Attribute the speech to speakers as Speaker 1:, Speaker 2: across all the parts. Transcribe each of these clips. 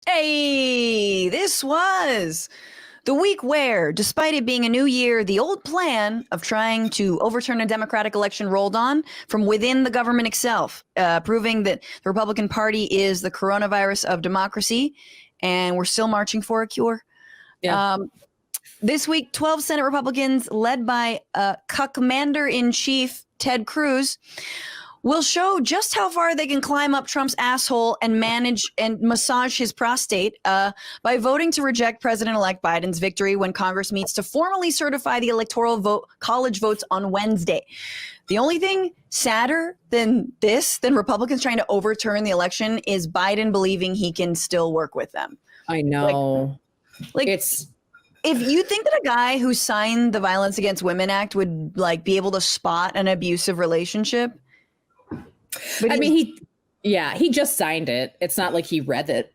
Speaker 1: Hey, this was the week where, despite it being a new year, the old plan of trying to overturn a Democratic election rolled on from within the government itself, proving that the Republican Party is the coronavirus of democracy, and we're still marching for a cure.
Speaker 2: Yeah.
Speaker 1: This week, 12 Senate Republicans, led by Commander-in-Chief Ted Cruz, will show just how far they can climb up Trump's asshole and manage and massage his prostate by voting to reject President-elect Biden's victory when Congress meets to formally certify the Electoral College votes on Wednesday. The only thing sadder than Republicans trying to overturn the election is Biden believing he can still work with them.
Speaker 2: I know.
Speaker 1: Like
Speaker 2: it's
Speaker 1: if you think that a guy who signed the Violence Against Women Act would like be able to spot an abusive relationship.
Speaker 2: But I mean, he just signed it. It's not like he read it.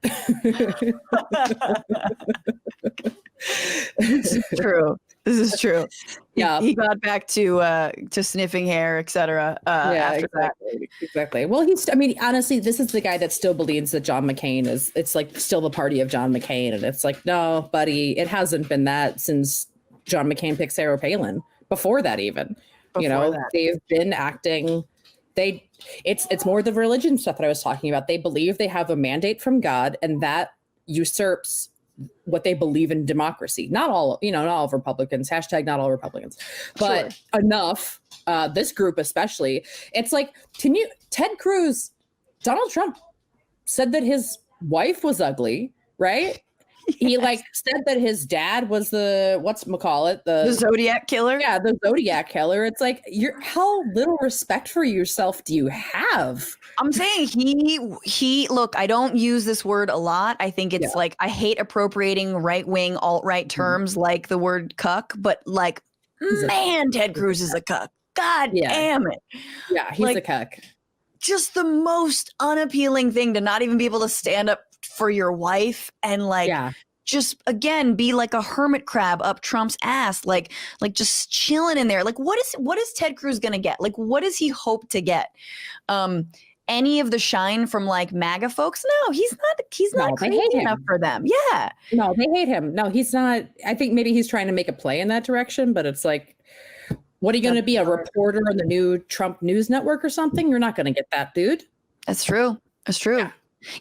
Speaker 1: This is true. This is true.
Speaker 2: Yeah,
Speaker 1: he got back to sniffing hair, etc. After
Speaker 2: exactly. Well, honestly, this is the guy that still believes that John McCain is. It's like still the party of John McCain, and it's like, no, buddy, it hasn't been that since John McCain picked Sarah Palin. Before that, even they've been acting. It's more the religion stuff that I was talking about. They believe they have a mandate from God, and that usurps what they believe in democracy. Not all of Republicans, # not all Republicans, but sure. Enough. This group especially. It's like, Ted Cruz, Donald Trump said that his wife was ugly, right? Yes. He said that his dad was the
Speaker 1: Zodiac killer.
Speaker 2: Yeah, the Zodiac killer. It's like, how little respect for yourself do you have?
Speaker 1: I'm saying he look, I don't use this word a lot. I think it's like, I hate appropriating right-wing, alt-right terms like the word cuck, but like, man, Ted Cruz is a cuck. God damn it.
Speaker 2: Yeah, he's a cuck.
Speaker 1: Just the most unappealing thing to not even be able to stand up for your wife and just again be like a hermit crab up Trump's ass, like just chilling in there. Like what is Ted Cruz gonna get? Like what does he hope to get? Any of the shine from like MAGA folks? No, he's not crazy enough for them. Yeah.
Speaker 2: No, they hate him. No, he's not. I think maybe he's trying to make a play in that direction, but it's like, what are you going to be, a reporter on the new Trump News Network or something? You're not going to get that, dude.
Speaker 1: That's true. That's true. Yeah.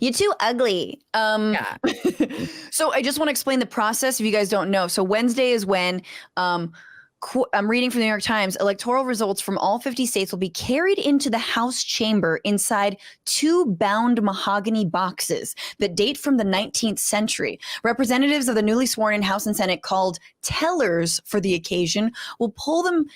Speaker 1: You're too ugly.
Speaker 2: Yeah.
Speaker 1: So I just want to explain the process if you guys don't know. So Wednesday is when I'm reading from the New York Times. Electoral results from all 50 states will be carried into the House chamber inside 2 bound mahogany boxes that date from the 19th century. Representatives of the newly sworn in House and Senate, called tellers for the occasion, will pull them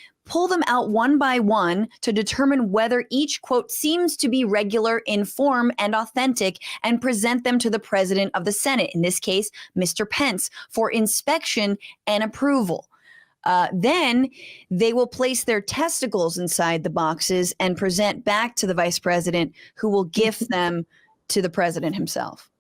Speaker 1: out one by one to determine whether each, quote, seems to be regular in form and authentic, and present them to the president of the Senate, in this case, Mr. Pence, for inspection and approval. Then they will place their testicles inside the boxes and present back to the vice president, who will gift them to the president himself.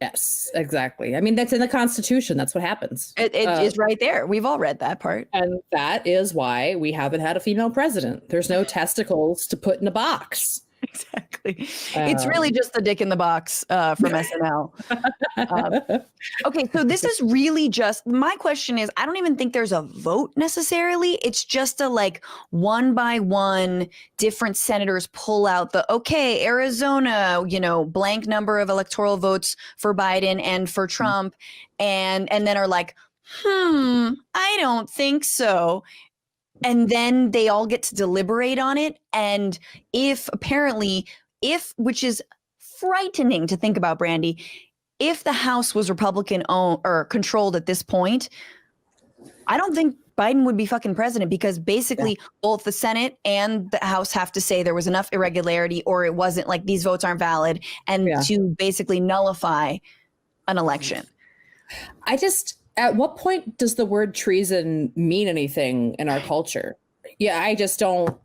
Speaker 2: Yes, exactly. I mean, that's in the Constitution. That's what happens.
Speaker 1: It is right there. We've all read that part.
Speaker 2: And that is why we haven't had a female president. There's no testicles to put in a box.
Speaker 1: Exactly. It's really just the dick in the box from SNL. Okay, so this is really just, my question is, I don't even think there's a vote necessarily. It's just a like one by one different senators pull out the, Arizona, blank number of electoral votes for Biden and for Trump, and then are like, I don't think so. And then they all get to deliberate on it. And which is frightening to think about, Brandy, if the House was Republican owned or controlled at this point, I don't think Biden would be fucking president, because basically both the Senate and the House have to say there was enough irregularity, or it wasn't, like, these votes aren't valid, and to basically nullify an election.
Speaker 2: At what point does the word treason mean anything in our culture? Yeah, I just don't.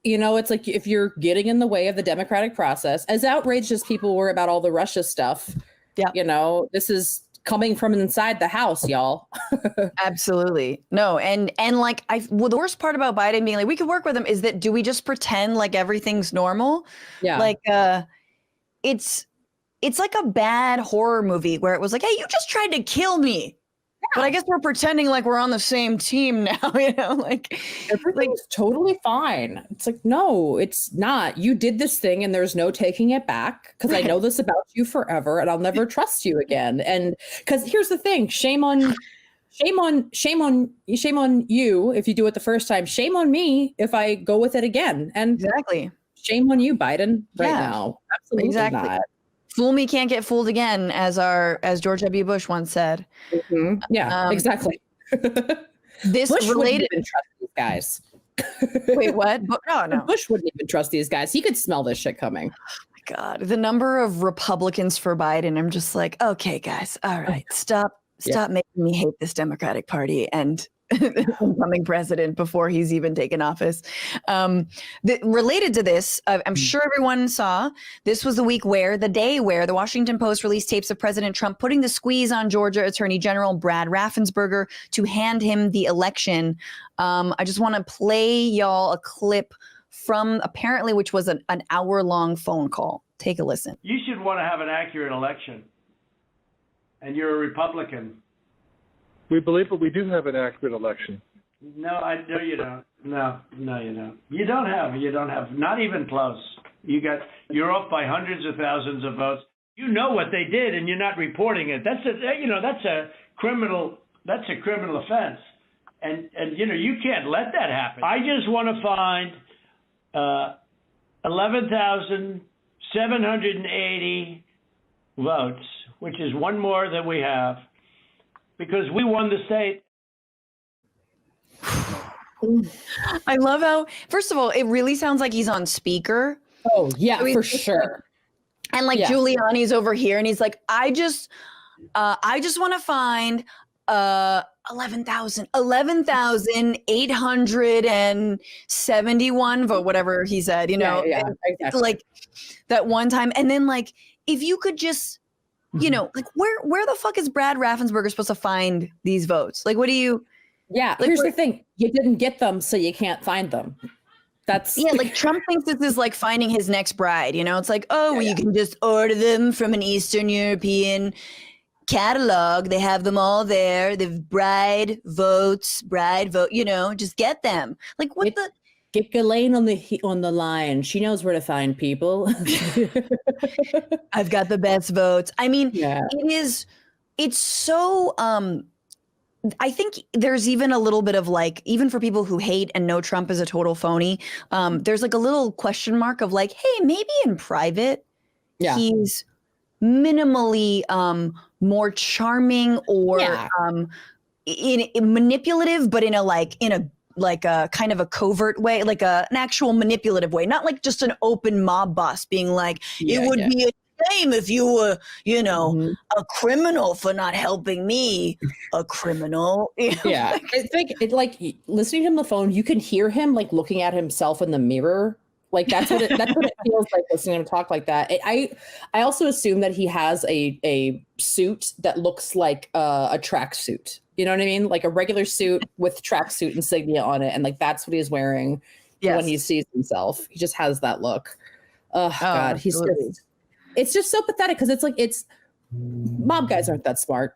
Speaker 2: It's like, if you're getting in the way of the democratic process, as outraged as people were about all the Russia stuff, this is coming from inside the House, y'all.
Speaker 1: Absolutely. No. And like, the worst part about Biden being like, we could work with him, is that, do we just pretend like everything's normal?
Speaker 2: Yeah.
Speaker 1: Like, it's it's like a bad horror movie where it was like, hey, you just tried to kill me. But I guess we're pretending like we're on the same team now, like
Speaker 2: everything's totally fine. It's like, no, it's not. You did this thing and there's no taking it back because I know this about you forever and I'll never trust you again. And because here's the thing, shame on you if you do it the first time. Shame on me if I go with it again. And
Speaker 1: exactly.
Speaker 2: Shame on you, Biden, now. Absolutely not.
Speaker 1: Fool me can't get fooled again, as George W. Bush once said.
Speaker 2: Mm-hmm. Yeah, exactly.
Speaker 1: This
Speaker 2: Bush
Speaker 1: related.
Speaker 2: Wouldn't even trust these guys.
Speaker 1: Wait, what? No.
Speaker 2: Bush wouldn't even trust these guys. He could smell this shit coming.
Speaker 1: Oh my God, the number of Republicans for Biden. I'm just like, okay, guys, all right, stop making me hate this Democratic Party and incoming president before he's even taken office. Related to this, I'm sure everyone saw, this was the day where the Washington Post released tapes of President Trump putting the squeeze on Georgia Attorney General Brad Raffensperger to hand him the election. I just want to play y'all a clip from apparently, which was an hour-long phone call. Take a listen.
Speaker 3: You should want to have an accurate election. And you're a Republican.
Speaker 4: We believe that we do have an accurate election.
Speaker 3: No, I know you don't. No, you don't. You don't have, not even close. You're off by hundreds of thousands of votes. You know what they did, and you're not reporting it. That's a criminal offense, and you can't let that happen. I just want to find 11,780 votes, which is one more than we have, because we won the state.
Speaker 1: I love how, first of all, it really sounds like he's on speaker.
Speaker 2: Oh, yeah, for sure.
Speaker 1: And like Giuliani's over here and he's like, I just want to find 11,871 vote, whatever he said,
Speaker 2: exactly.
Speaker 1: Like that one time. And then like, if you could just, like where the fuck is Brad Raffensperger supposed to find these votes? Like, what do you?
Speaker 2: Yeah,
Speaker 1: like,
Speaker 2: here's the thing. You didn't get them, so you can't find them. That's
Speaker 1: like Trump thinks this is like finding his next bride. It's like, you can just order them from an Eastern European catalog. They have them all there. The bride vote, just get them. Like
Speaker 2: Get Ghislaine on the line. She knows where to find people.
Speaker 1: I've got the best votes. I mean, it's so, I think there's even a little bit of like, even for people who hate and know Trump is a total phony, there's like a little question mark of like, hey, maybe in private, he's minimally more charming or in manipulative, but in a kind of a covert way, like an actual manipulative way, not like just an open mob boss being like, it would be a shame if you were, a criminal for not helping me, a criminal.
Speaker 2: Yeah. It's like listening to him on the phone, you can hear him like looking at himself in the mirror. Like that's what it feels like listening to him talk like that. I also assume that he has a suit that looks like a tracksuit. You know what I mean? Like a regular suit with tracksuit insignia on it, and like that's what he's wearing when he sees himself. He just has that look. Oh God, it's just so pathetic because it's mob guys aren't that smart.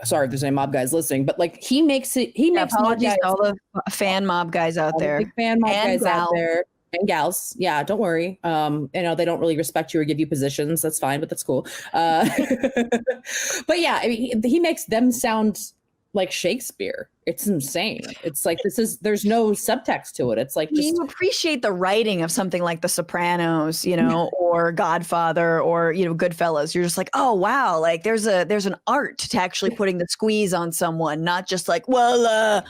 Speaker 2: Sorry if there's any mob guys listening, but like he makes mob guys,
Speaker 1: all the fan mob guys out there,
Speaker 2: big fan mob guys out there. And gals, yeah, don't worry. They don't really respect you or give you positions. That's fine, but that's cool. But yeah, I mean, he makes them sound like Shakespeare. It's insane. It's like there's no subtext to it. It's like
Speaker 1: you appreciate the writing of something like The Sopranos, or Godfather, or Goodfellas. You're just like, oh wow, like there's an art to actually putting the squeeze on someone, not just like, well, I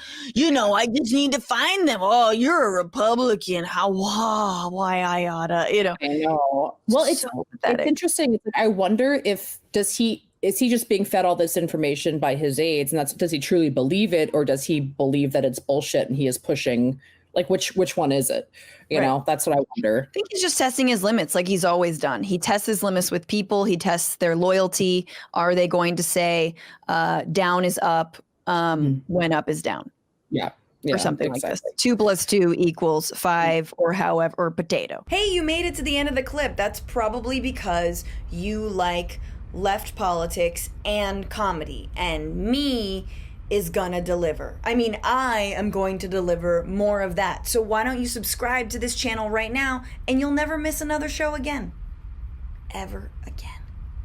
Speaker 1: just need to find them. Oh, you're a Republican. Why I oughta,
Speaker 2: I know. Well, it's interesting. It's like, I wonder if is he just being fed all this information by his aides, and does he truly believe it, or does he believe that it's bullshit and he is pushing? Like which one is it? You know, that's what I wonder.
Speaker 1: I think he's just testing his limits like he's always done. He tests his limits with people. He tests their loyalty. Are they going to say down is up when up is down?
Speaker 2: Yeah. Yeah,
Speaker 1: or something like
Speaker 2: exactly.
Speaker 1: this. 2 + 2 = 5 or however, or potato. Hey, you made it to the end of the clip. That's probably because you like left politics and comedy, and me is gonna deliver. I mean, I am going to deliver more of that. So why don't you subscribe to this channel right now and you'll never miss another show again. Ever again.